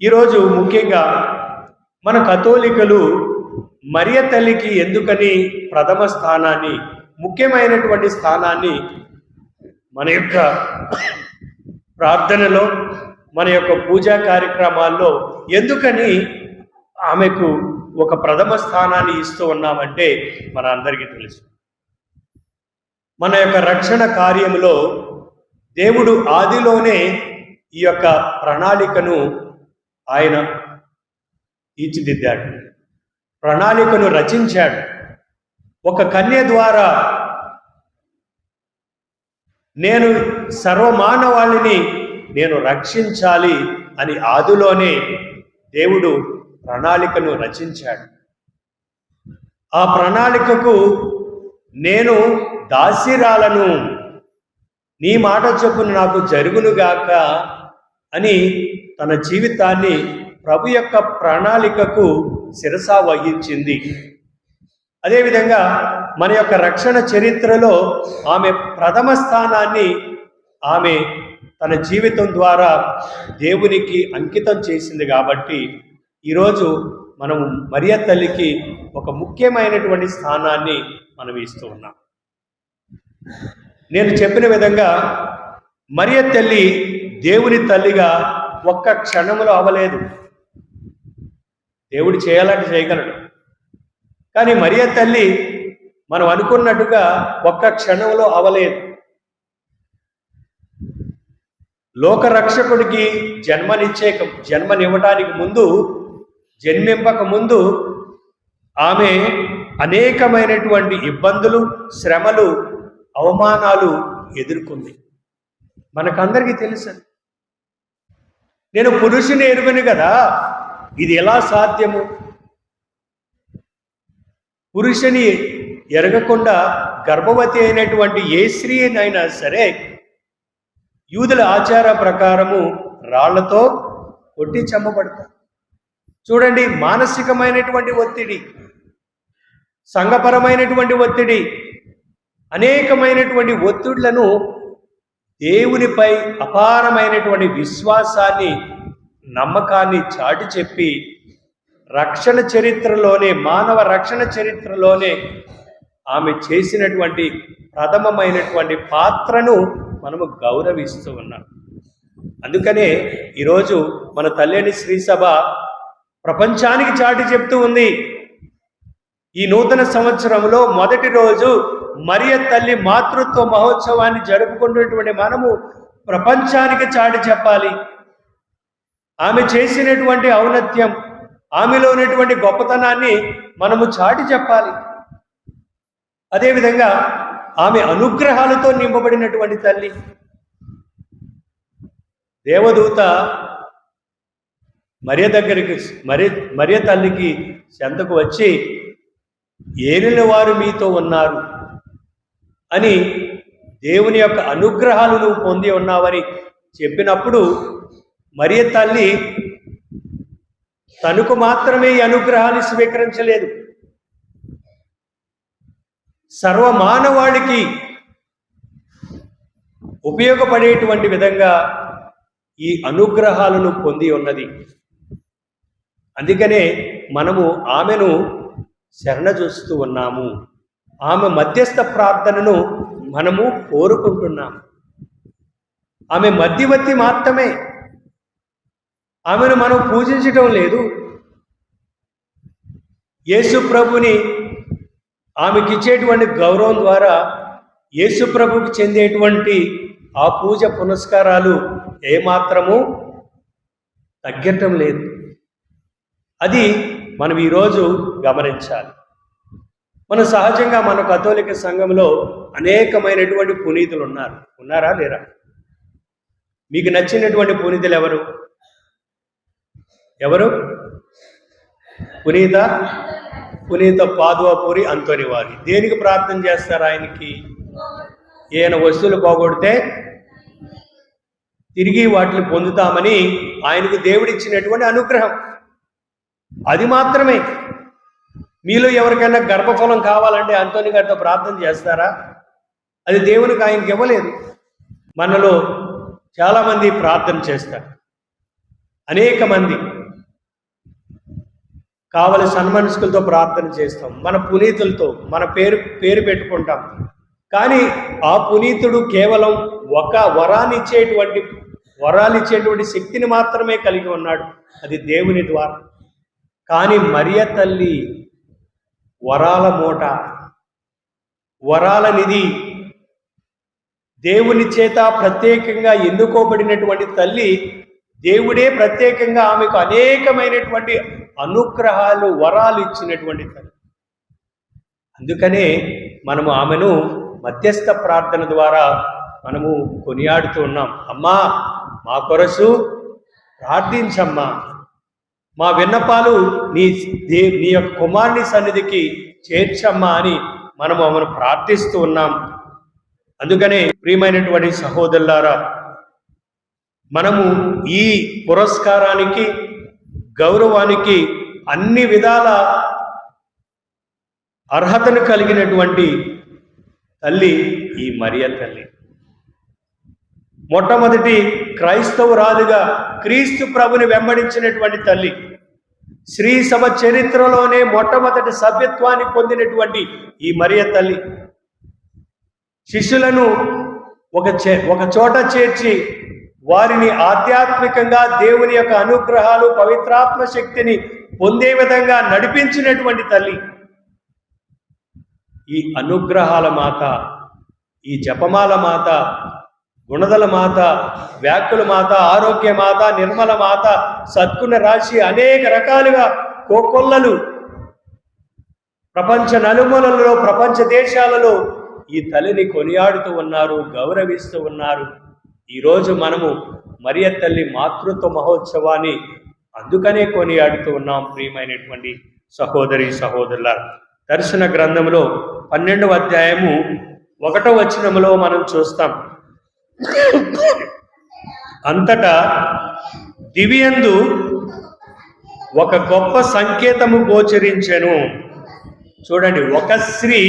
ఈరోజు ముఖ్యంగా మన కథోలికలు మరియ తల్లికి ఎందుకని ప్రథమ స్థానాన్ని, ముఖ్యమైనటువంటి స్థానాన్ని మన యొక్క ప్రార్థనలో, మన యొక్క పూజా కార్యక్రమాల్లో ఎందుకని ఆమెకు ఒక ప్రథమ స్థానాన్ని ఇస్తూ ఉన్నామంటే మన అందరికీ తెలుసు. మన యొక్క రక్షణ కార్యములో దేవుడు ఆదిలోనే ఈ యొక్క ప్రణాళికను ఆయన తీర్చిదిద్దాడు, ప్రణాళికను రచించాడు. ఒక కన్య ద్వారా నేను సర్వమానవాళిని నేను రక్షించాలి అని ఆదిలోనే దేవుడు ప్రణాళికను రచించాడు. ఆ ప్రణాళికకు నేను దాసిరాలను, నీ మాట చొప్పున నాకు జరుగునుగాక అని తన జీవితాన్ని ప్రభు యొక్క ప్రణాళికకు శిరస వహించింది. అదేవిధంగా మన యొక్క రక్షణ చరిత్రలో ఆమె ప్రథమ స్థానాన్ని ఆమె తన జీవితం ద్వారా దేవునికి అంకితం చేసింది. కాబట్టి ఈరోజు మనం మరియ తల్లికి ఒక ముఖ్యమైనటువంటి స్థానాన్ని మనం ఇస్తూ ఉన్నాం. నేను చెప్పిన విధంగా మరియ తల్లి దేవుని తల్లిగా ఒక్క క్షణంలో అవ్వలేదు. దేవుడు చేయాలంటే చేయగలడు, కానీ మరియ తల్లి మనం అనుకున్నట్టుగా ఒక్క క్షణంలో అవ్వలేదు. లోకరక్షకుడికి జన్మనివ్వడానికి ముందు, జన్మింపక ముందు ఆమె అనేకమైనటువంటి ఇబ్బందులు, శ్రమలు, అవమానాలు ఎదుర్కొంది. మనకందరికీ తెలుసు. నేను పురుషుని ఎరుగను కదా, ఇది ఎలా సాధ్యము? పురుషుని ఎరగకుండా గర్భవతి అయినటువంటి ఏ స్త్రీనైనా సరే యూదుల ఆచార ప్రకారము రాళ్లతో కొట్టి చంపబడతారు. చూడండి, మానసికమైనటువంటి ఒత్తిడి, సంఘపరమైనటువంటి ఒత్తిడి, అనేకమైనటువంటి ఒత్తిళ్లను దేవునిపై అపారమైనటువంటి విశ్వాసాన్ని, నమ్మకాన్ని చాటి చెప్పి రక్షణ చరిత్రలోనే, మానవ రక్షణ చరిత్రలోనే ఆమె చేసినటువంటి ప్రథమమైనటువంటి పాత్రను మనము గౌరవిస్తూ ఉన్నాం. అందుకనే ఈరోజు మన తల్లిని శ్రీ సభ ప్రపంచానికి చాటి చెప్తూ ఉంది. ఈ నూతన సంవత్సరంలో మొదటి రోజు మరియ తల్లి మాతృత్వ మహోత్సవాన్ని జరుపుకున్నటువంటి మనము ప్రపంచానికి చాటి చెప్పాలి. ఆమె చేసినటువంటి ఔన్నత్యం, ఆమెలో ఉన్నటువంటి గొప్పతనాన్ని మనము చాటి చెప్పాలి. అదేవిధంగా ఆమె అనుగ్రహాలతో నింపబడినటువంటి తల్లి. దేవదూత మరియ తల్లికి చెంతకు వచ్చి, ఏలిన వారు మీతో ఉన్నారు అని, దేవుని యొక్క అనుగ్రహాలు నువ్వు పొంది ఉన్నావని చెప్పినప్పుడు మరియ తల్లి తనకు మాత్రమే ఈ అనుగ్రహాన్ని స్వీకరించలేదు, సర్వమానవాళికి ఉపయోగపడేటువంటి విధంగా ఈ అనుగ్రహాలను పొంది ఉన్నది. అందుకనే మనము ఆమెను శరణ చూస్తూ ఉన్నాము. ఆమె మధ్యస్థ ప్రార్థనను మనము కోరుకుంటున్నాము. ఆమె మధ్యవర్తి మాత్రమే, ఆమెను మనం పూజించటం లేదు. యేసు ప్రభుని ఆమెకి ఇచ్చేటువంటి గౌరవం ద్వారా యేసు ప్రభుకి చెందేటువంటి ఆ పూజ పునస్కారాలు ఏమాత్రము తగ్గటం లేదు. అది మనం ఈరోజు గమనించాలి. మన సహజంగా మన కథోలిక సంఘంలో అనేకమైనటువంటి పునీతులు ఉన్నారా లేరా? మీకు నచ్చినటువంటి పునీతులు ఎవరు? పునీత పాదువాపూరి అంతోని వారి. దేనికి ప్రార్థన చేస్తారు? ఆయనకి ఈయన వస్తువులు పోగొడితే తిరిగి వాటిని పొందుతామని ఆయనకు దేవుడిచ్చినటువంటి అనుగ్రహం. అది మాత్రమే. మీలో ఎవరికైనా గర్భఫలం కావాలంటే అంతోని గారితో ప్రార్థన చేస్తారా? అది దేవునికి ఆయనకి ఇవ్వలేదు. మనలో చాలామంది ప్రార్థన చేస్తారు. అనేక మంది కావలి సన్మనస్కులతో ప్రార్థన చేస్తాం, మన పునీతులతో మన పేరు పెట్టుకుంటాం. కానీ ఆ పునీతుడు కేవలం ఒక వరాలిచ్చేటువంటి శక్తిని మాత్రమే కలిగి ఉన్నాడు, అది దేవుని ద్వారా. కానీ మరియ తల్లి వరాల మూట, వరాల నిధి, దేవుని చేత ప్రత్యేకంగా ఎన్నుకోబడినటువంటి తల్లి. దేవుడే ప్రత్యేకంగా ఆమెకు అనేకమైనటువంటి అనుగ్రహాలు, వరాలు ఇచ్చినటువంటి తల్లి. అందుకనే మనము ఆమెను మధ్యస్థ ప్రార్థన ద్వారా మనము కొనియాడుతూ ఉన్నాం. అమ్మా మా కొరసు ప్రార్థించమ్మా, మా విన్నపాలు నీ యొక్క కుమారుని సన్నిధికి చేర్చమ్మా అని మనము ఆమెను ప్రార్థిస్తూ ఉన్నాం. అందుకనే ప్రియమైనటువంటి సహోదరులారా, మనము ఈ పురస్కారానికి, గౌరవానికి అన్ని విధాల అర్హతను కలిగినటువంటి తల్లి ఈ మరియ తల్లి. మొట్టమొదటి క్రైస్తవురాలుగా క్రీస్తు ప్రభుని వెంబడించినటువంటి తల్లి. శ్రీ సభ చరిత్రలోనే మొట్టమొదటి సభ్యత్వాన్ని పొందినటువంటి ఈ మరియ తల్లి శిష్యులను ఒక చోట చేర్చి వారిని ఆధ్యాత్మికంగా దేవుని యొక్క అనుగ్రహాలు, పవిత్రాత్మ శక్తిని పొందే విధంగా నడిపించినటువంటి తల్లి. ఈ అనుగ్రహాల మాత, ఈ జపమాల మాత, గుణదల మాత, వ్యాకుల మాత, ఆరోగ్య మాత, నిర్మల మాత, సద్గుణ రాశి, అనేక రకాలుగా కోకొల్లలు ప్రపంచ నలుమూలలలో, ప్రపంచ దేశాలలో ఈ తల్లిని కొనియాడుతూ ఉన్నారు, గౌరవిస్తూ ఉన్నారు. ఈరోజు మనము మరియ తల్లి మాతృత్వ మహోత్సవాన్ని అందుకనే కొనియాడుతూ ఉన్నాం. ప్రియమైనటువంటి సహోదరి సహోదరుల, దర్శన గ్రంథంలో 12వ అధ్యాయము 1వ వచనములో మనం చూస్తాం. అంతటా దివ్యందు ఒక గొప్ప సంకేతము గోచరించెను. చూడండి, ఒక స్త్రీ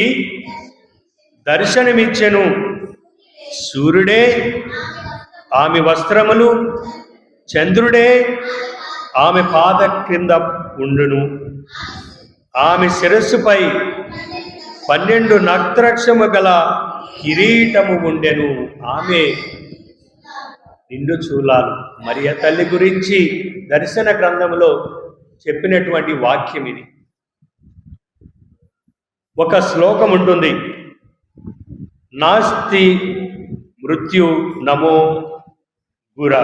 దర్శనమిచ్చెను. సూర్యుడే ఆమె వస్త్రములు, చంద్రుడే ఆమె పాద క్రింద ఉండును. ఆమె శిరస్సుపై 12 నక్షత్రము గల కిరీటము ఉండెను. ఆమె నిండు చూలాలు. మరియ తల్లి గురించి దర్శన గ్రంథంలో చెప్పినటువంటి వాక్యం ఇది. ఒక శ్లోకం ఉంటుంది, నాస్తి మృత్యు నమో గుర,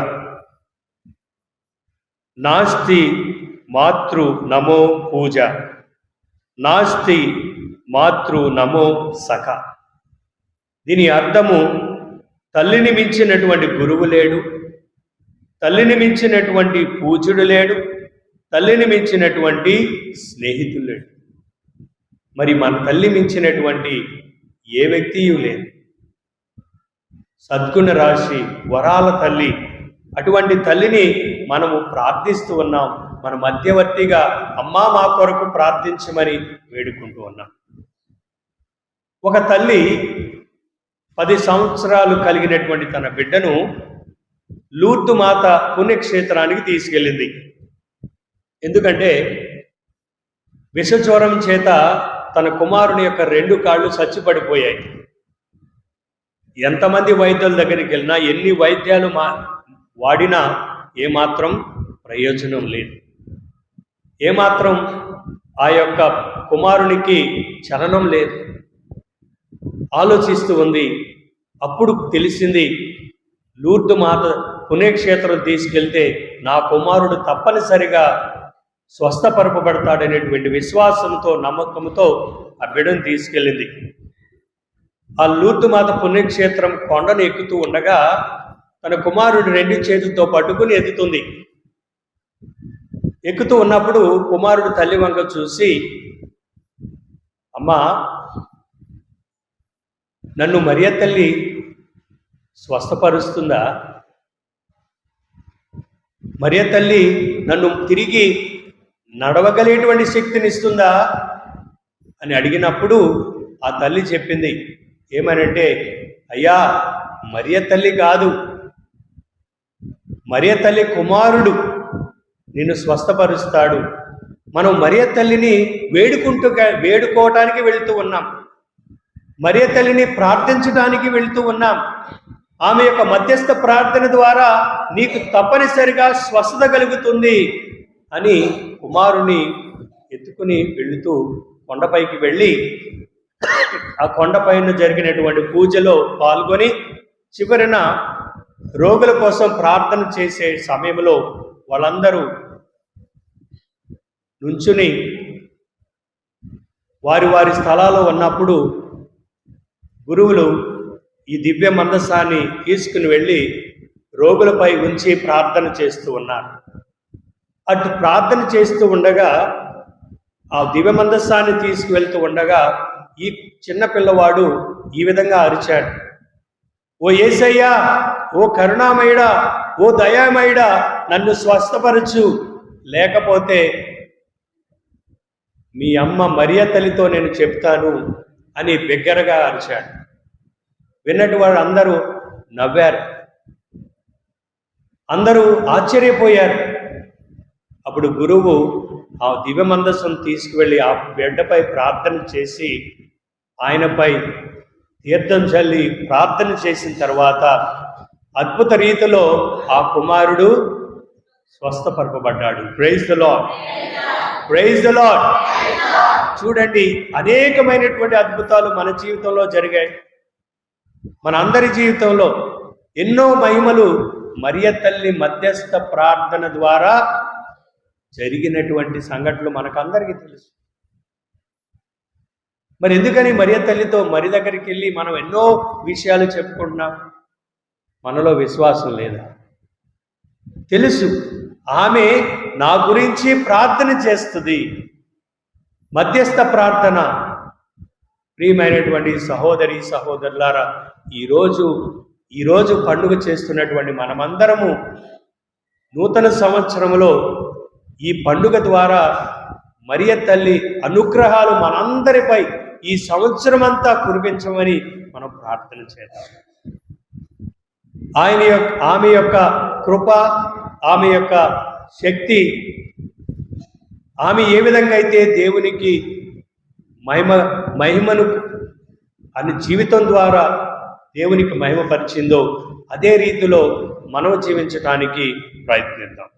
నాస్తి మాతృ నమో పూజ, నాస్తి మాతృ నమో సఖ. దీని అర్థము, తల్లిని మించినటువంటి గురువు లేడు, తల్లిని మించినటువంటి పూజుడు లేడు, తల్లిని మించినటువంటి స్నేహితుడు లేడు. మరి మన తల్లి మించినటువంటి ఏ వ్యక్తియు లేదు. సద్గుణ రాశి, వరాల తల్లి, అటువంటి తల్లిని మనము ప్రార్థిస్తూ ఉన్నాం. మన మధ్యవర్తిగా అమ్మా మా కొరకు ప్రార్థించమని వేడుకుంటూ ఉన్నాం. ఒక తల్లి 10 సంవత్సరాలు కలిగినటువంటి తన బిడ్డను లూర్దు మాత పుణ్యక్షేత్రానికి తీసుకెళ్ళింది. ఎందుకంటే విషజ్వరం చేత తన కుమారుని యొక్క 2 కాళ్ళు చచ్చిపడిపోయాయి. ఎంతమంది వైద్యుల దగ్గరికి వెళ్ళినా, ఎన్ని వైద్యాలు వాడినా ఏమాత్రం ప్రయోజనం లేదు. ఏమాత్రం ఆ యొక్క కుమారునికి చలనం లేదు. ఆలోచిస్తూ ఉంది. అప్పుడు తెలిసింది, లూర్దు మాత పుణ్యక్షేత్రం తీసుకెళ్తే నా కుమారుడు తప్పనిసరిగా స్వస్థపరపబడతాడనేటువంటి విశ్వాసంతో, నమ్మకంతో ఆ బిడ్డను తీసుకెళ్ళింది. ఆ లూర్దు మాత పుణ్యక్షేత్రం కొండను ఎక్కుతూ ఉండగా తన కుమారుడు 2 చేతులతో పట్టుకుని ఎత్తుతుంది. ఎక్కుతూ ఉన్నప్పుడు కుమారుడు తల్లి వంక చూసి, అమ్మా నన్ను మరియ తల్లి స్వస్థపరుస్తుందా? మరియ తల్లి నన్ను తిరిగి నడవగలేటువంటి శక్తిని ఇస్తుందా అని అడిగినప్పుడు ఆ తల్లి చెప్పింది ఏమనంటే, అయ్యా మరియ తల్లి కాదు, మరియ తల్లి కుమారుడు నిన్ను స్వస్థపరుస్తాడు. మనం మరియ తల్లిని వేడుకోవటానికి వెళుతూ ఉన్నాం. మరియ తల్లిని ప్రార్థించడానికి వెళుతూ ఉన్నాం. ఆమె యొక్క మధ్యస్థ ప్రార్థన ద్వారా నీకు తప్పనిసరిగా స్వస్థత కలుగుతుంది అని కుమారుని ఎత్తుకుని వెళుతూ కొండపైకి వెళ్ళి ఆ కొండపైన జరిగినటువంటి పూజలో పాల్గొని చివరిన రోగుల కోసం ప్రార్థన చేసే సమయంలో వాళ్ళందరూ నుంచుని వారి వారి స్థలాల్లో ఉన్నప్పుడు గురువులు ఈ దివ్య మందసాన్ని తీసుకుని వెళ్ళి రోగులపై ఉంచి ప్రార్థన చేస్తూ ఉన్నారు. అటు ప్రార్థన చేస్తూ ఉండగా ఆ దివ్య మందసాన్ని తీసుకువెళ్తూ ఉండగా ఈ చిన్న పిల్లవాడు ఈ విధంగా అరిచాడు, ఓ యేసయ్యా, ఓ కరుణామయుడా, ఓ దయామయుడా, నన్ను స్వస్థపరచు, లేకపోతే మీ అమ్మ మరియ తల్లితో నేను చెప్తాను అని బిగ్గరగా అరిచాడు. విన్నట్టు వాడు అందరూ నవ్వారు, అందరూ ఆశ్చర్యపోయారు. అప్పుడు గురువు ఆ దివ్య మందసం తీసుకువెళ్ళి ఆ బిడ్డపై ప్రార్థన చేసి ఆయనపై తీర్థం చల్లి ప్రార్థన చేసిన తర్వాత అద్భుత రీతిలో ఆ కుమారుడు స్వస్థపరచబడ్డాడు. Praise the Lord, praise the Lord. చూడండి, అనేకమైనటువంటి అద్భుతాలు మన జీవితంలో జరిగాయి. మన అందరి జీవితంలో ఎన్నో మహిమలు మరియ తల్లి మధ్యస్థ ప్రార్థన ద్వారా జరిగినటువంటి సంఘటనలు మనకందరికీ తెలుసు. మరి ఎందుకని మరియ తల్లితో మరి దగ్గరికి వెళ్ళి మనం ఎన్నో విషయాలు చెప్పుకుంటున్నాం? మనలో విశ్వాసం లేదా? తెలుసు, ఆమె నా గురించి ప్రార్థన చేస్తుంది. మధ్యస్థ ప్రార్థన. ప్రియమైనటువంటి సహోదరి సహోదరులారా, ఈరోజు పండుగ చేస్తున్నటువంటి మనమందరము నూతన సంవత్సరంలో ఈ పండుగ ద్వారా మరియ తల్లి అనుగ్రహాలు మనందరిపై ఈ సంవత్సరం అంతా కురిపించమని మనం ప్రార్థన చేద్దాం. ఆమె యొక్క కృప, ఆమె యొక్క శక్తి, ఆమె ఏ విధంగా అయితే దేవునికి మహిమను అని జీవితం ద్వారా దేవునికి మహిమపరిచిందో అదే రీతిలో మనం జీవించటానికి ప్రయత్నిద్దాం.